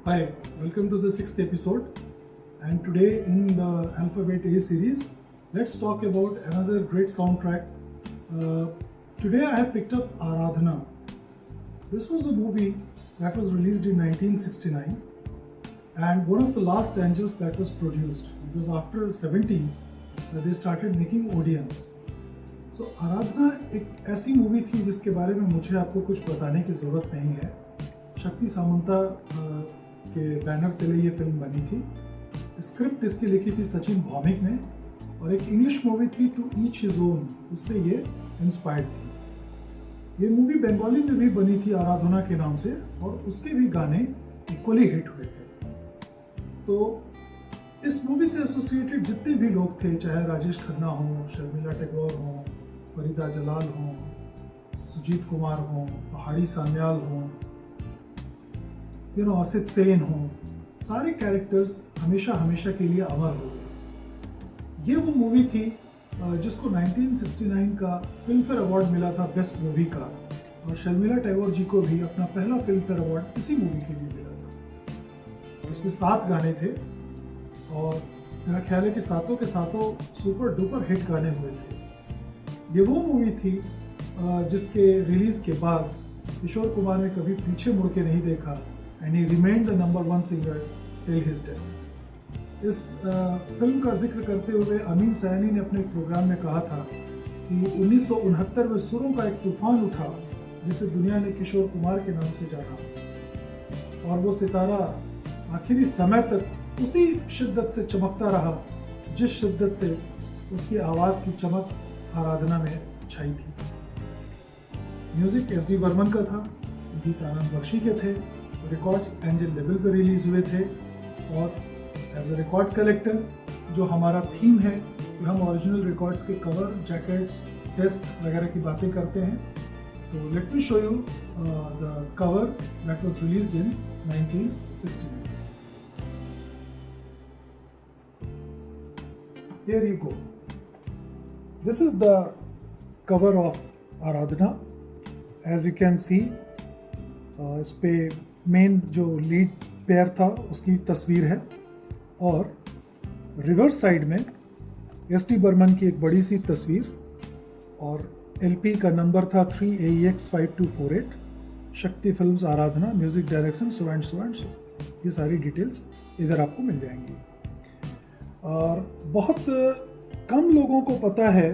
Hi, welcome to the sixth episode. And today in the Alphabet A series, let's talk about another great soundtrack. Uh, Today I have picked up Aradhana. This was a movie that was released in 1969 and one of the last angels that was produced because after 70s they started making ODMs. सो आराधना एक ऐसी movie थी जिसके बारे में मुझे आपको कुछ बताने की ज़रूरत नहीं है. शक्ति सामंता के बैनर तले ये फिल्म बनी थी. स्क्रिप्ट इसकी लिखी थी सचिन भौमिक ने और एक इंग्लिश मूवी थी टू ईच हिज ओन, उससे ये इंस्पायर्ड थी. ये मूवी बंगाली में भी बनी थी आराधना के नाम से और उसके भी गाने इक्वली हिट हुए थे. तो इस मूवी से एसोसिएटेड जितने भी लोग थे, चाहे राजेश खन्ना हो, शर्मिला टैगोर हो, फरीदा जलाल हो, सुजीत कुमार हो, पहाड़ी सान्याल हो, असित सेन हो, सारे कैरेक्टर्स हमेशा हमेशा के लिए अमर हो गए. ये वो मूवी थी जिसको 1969 का फिल्म फेयर अवार्ड मिला था बेस्ट मूवी का और शर्मिला टैगोर जी को भी अपना पहला फिल्म फेयर अवार्ड इसी मूवी के लिए मिला था. उसमें 7 गाने थे और मेरा ख्याल है कि सातों के सातों सुपर डुपर हिट गाने हुए थे. ये वो मूवी थी जिसके रिलीज के बाद किशोर कुमार ने कभी पीछे मुड़ के नहीं देखा and he remained the number 1 singer till his death. इस फिल्म का जिक्र करते हुए अमीन सयानी ने अपने प्रोग्राम में कहा था कि 1969 में सुरों का एक तूफान उठा जिसे दुनिया ने किशोर कुमार के नाम से जाना और वो सितारा आखिरी समय तक उसी शिद्दत से चमकता रहा जिस शिद्दत से उसकी आवाज़ की चमक आराधना में छाई थी. म्यूजिक एस डी बर्मन का था, गीत आनंद बख्शी के थे, रिकॉर्ड्स एंजल लेवल पर रिलीज हुए थे और एज अ रिकॉर्ड कलेक्टर जो हमारा थीम है कि हम ओरिजिनल रिकॉर्ड्स के कवर, जैकेट्स, टेस्ट वगैरह की बातें करते हैं. तो let me show you the cover that was released in 1969. Here you go. This is the cover of Aradhana. As you can see, इस पे मेन जो लीड पेयर था उसकी तस्वीर है और रिवर्स साइड में एस टी बर्मन की एक बड़ी सी तस्वीर और एलपी का नंबर था 3AEX5248. शक्ति films Aradhana, music direction so and so and so. ये सारी डिटेल्स इधर आपको मिल जाएंगी. और बहुत कम लोगों को पता है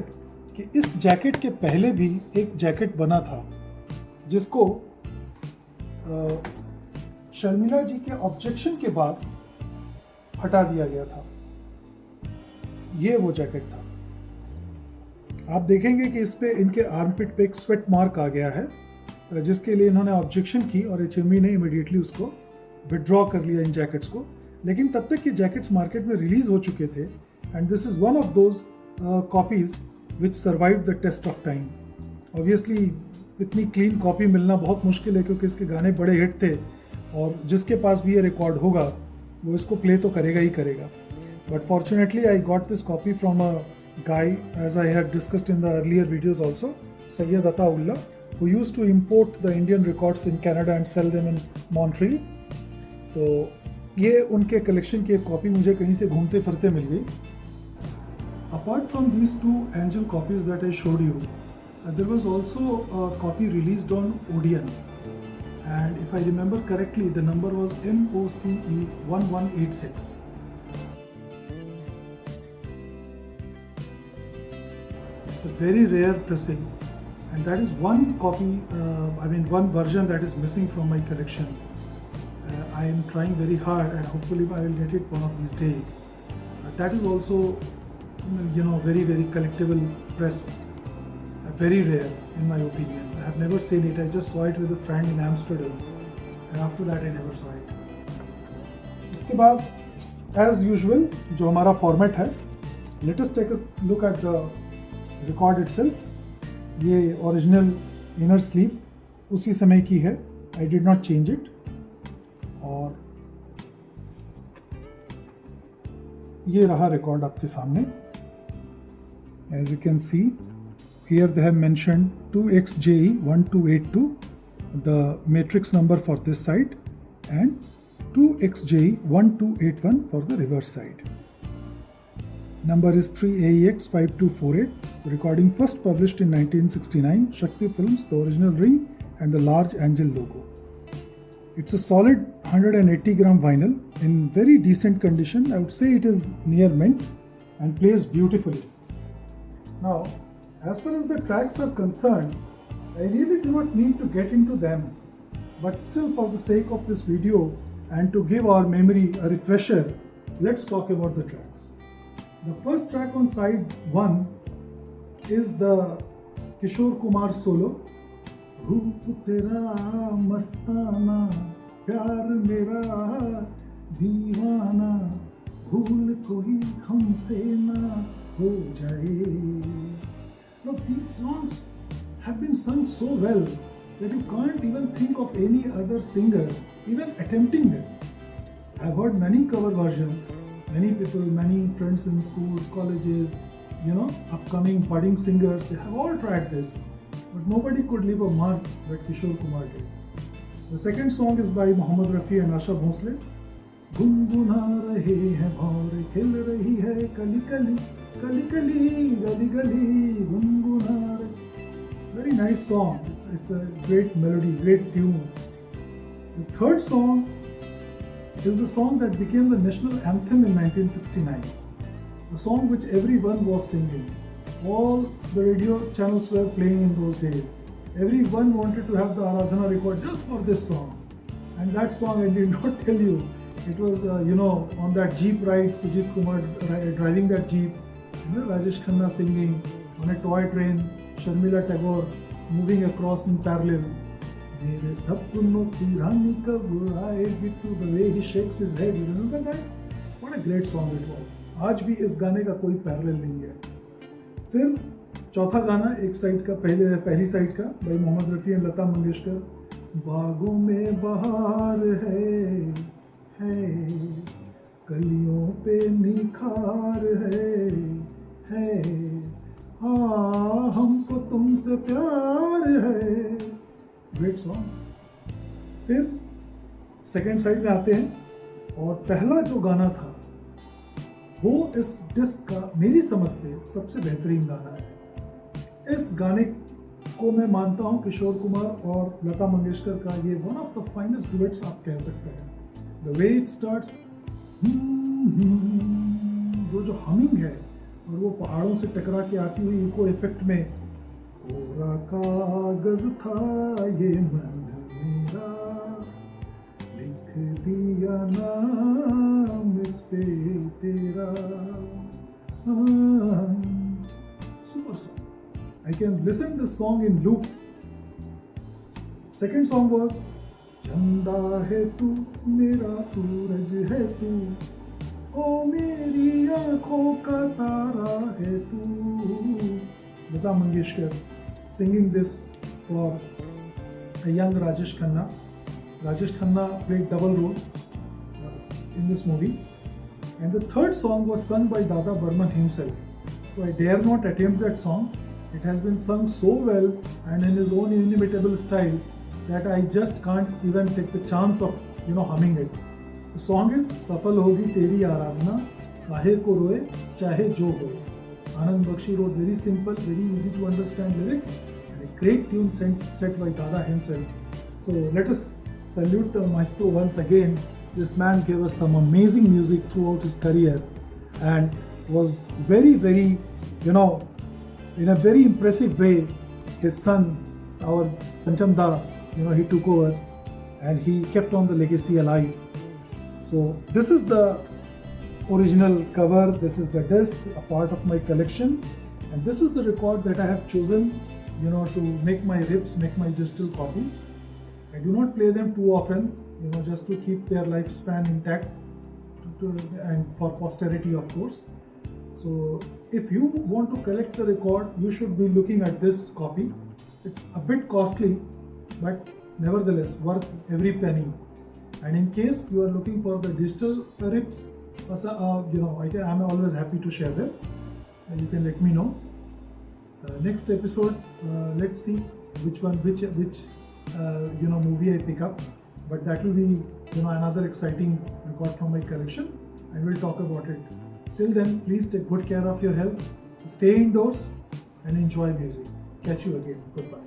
कि इस जैकेट के पहले भी एक जैकेट बना था जिसको शर्मिला जी के ऑब्जेक्शन के बाद हटा दिया गया था. ये वो जैकेट था. आप देखेंगे कि इस पे इनके आर्मपिट पे एक स्वेट मार्क आ गया है जिसके लिए इन्होंने ऑब्जेक्शन की और एचएमवी ने इमीडिएटली उसको विड्रॉ कर लिया इन जैकेट्स को. लेकिन तब तक ये जैकेट्स मार्केट में रिलीज हो चुके थे and this is one of those copies which survive the test of time. Obviously इतनी क्लीन कॉपी मिलना बहुत मुश्किल है क्योंकि इसके गाने बड़े हिट थे और जिसके पास भी ये रिकॉर्ड होगा वो इसको प्ले तो करेगा ही करेगा. But fortunately I got this copy from a guy as I had discussed in the earlier videos also, Syed Ataullah, who used to import the Indian records in Canada and sell them in Montreal. तो ये उनके collection की एक copy मुझे कहीं से घूमते फिरते मिल गई. Apart from these 2 angel copies that I showed you, there was also a copy released on Odeon and if I remember correctly the number was MOCE 1186. It's a very rare pressing and that is one copy, one version that is missing from my collection. I am trying very hard and hopefully I will get it one of these days. That is also very very collectible press. Very rare in my opinion. I have never seen it. I just saw it with a friend in Amsterdam and after that I never saw it. इसके बाद as usual जो हमारा format है, let us take a look at the record itself. ये original inner sleeve उसी समय की है. I did not change it. और ये रहा रिकॉर्ड आपके सामने. As you can see, here they have mentioned 2XJE1282, the matrix number for this side, and 2XJ1281 for the reverse side. Number is 3AEX5248. The recording first published in 1969. Shakti Films, the original ring and the large angel logo. It's a solid 180 gram vinyl in very decent condition. I would say it is near mint and plays beautifully. Now, as far as the tracks are concerned, I really do not need to get into them, but still for the sake of this video and to give our memory a refresher, let's talk about the tracks. The first track on side 1 is the Kishore Kumar solo. रूप तेरा मस्ताना प्यार मेरा दीवाना भूल कोई हमसे ना हो जाए. Now these songs have been sung so well that you can't even think of any other singer even attempting them. I've heard many cover versions, many people, many friends in schools, colleges, upcoming budding singers, they have all tried this, but nobody could leave a mark that Kishore Kumar did. The second song is by Mohammed Rafi and Asha Bhosle. गुनगुना रहे हैं भौरे खिल रही है कली कली कली कली गली गली गुनगुना रहे. Very nice song. It's a great melody, great tune. The third song is the song that became the national anthem in 1969. The song which everyone was singing. All the radio channels were playing in those days. Everyone wanted to have the Aradhana record just for this song. And that song, I did not tell you, it was, on that Jeep ride, Sujit Kumar driving that Jeep, Rajesh Khanna singing, on a toy train, Sharmila Tagore moving across in parallel. मेरे सपनों की रानी कब आएगी तू, the way he shakes his head, you remember that? What a great song it was. आज भी इस गाने का कोई पैरेलल नहीं है. फिर चौथा गाना एक साइड का, पहली साइड का, भाई मोहम्मद रफ़ी एंड लता मंगेशकर. बागों में बहार है कलियों पे निखार है हाँ हमको तुमसे प्यार है. Great song. फिर सेकेंड साइड में आते हैं और पहला जो गाना था वो इस डिस्क का मेरी समझ से सबसे बेहतरीन गाना है. इस गाने को मैं मानता हूँ किशोर कुमार और लता मंगेशकर का ये one of the finest duets आप कह सकते हैं. द वे इट स्टार्ट्स, वो जो हमिंग है और वो पहाड़ों से टकरा के आती हुई इको इफेक्ट में, कोरा कागज था ये मन मेरा लिख दिया नाम इस पे तेरा. Super song. I can listen this song in loop. Second song was चंदा है तू मेरा सूरज है तू ओ मेरी आंखों का तारा है तू. Lata Mangeshkar singing this for a young Rajesh Khanna. Rajesh Khanna played double roles in this movie. And the third song was sung by Dada Burman himself. So I dare not attempt that song. It has been sung so well and in his own inimitable style that I just can't even take the chance of humming it. The song is Safal Hogi Teri Aradhana, Kahe Ko Roye, Chahe Jo Hoye. Anand Bakshi wrote very simple, very easy to understand lyrics and a great tune set by Dada himself. So let us salute the maestro once again. This man gave us some amazing music throughout his career and was very, very, in a very impressive way, his son, our Panchamda, he took over and he kept on the legacy alive. So this is the original cover, this is the disc, a part of my collection, and this is the record that I have chosen, to make my rips, make my digital copies. I do not play them too often, just to keep their lifespan intact and for posterity, of course. So if you want to collect the record, you should be looking at this copy. It's a bit costly, but nevertheless worth every penny. And in case you are looking for the digital rips, I'm always happy to share them. You can let me know. Next episode, let's see which movie I pick up. but that will be another exciting record from my collection, and we'll talk about it. Till then, please take good care of your health, stay indoors, and enjoy music. Catch you again. Goodbye.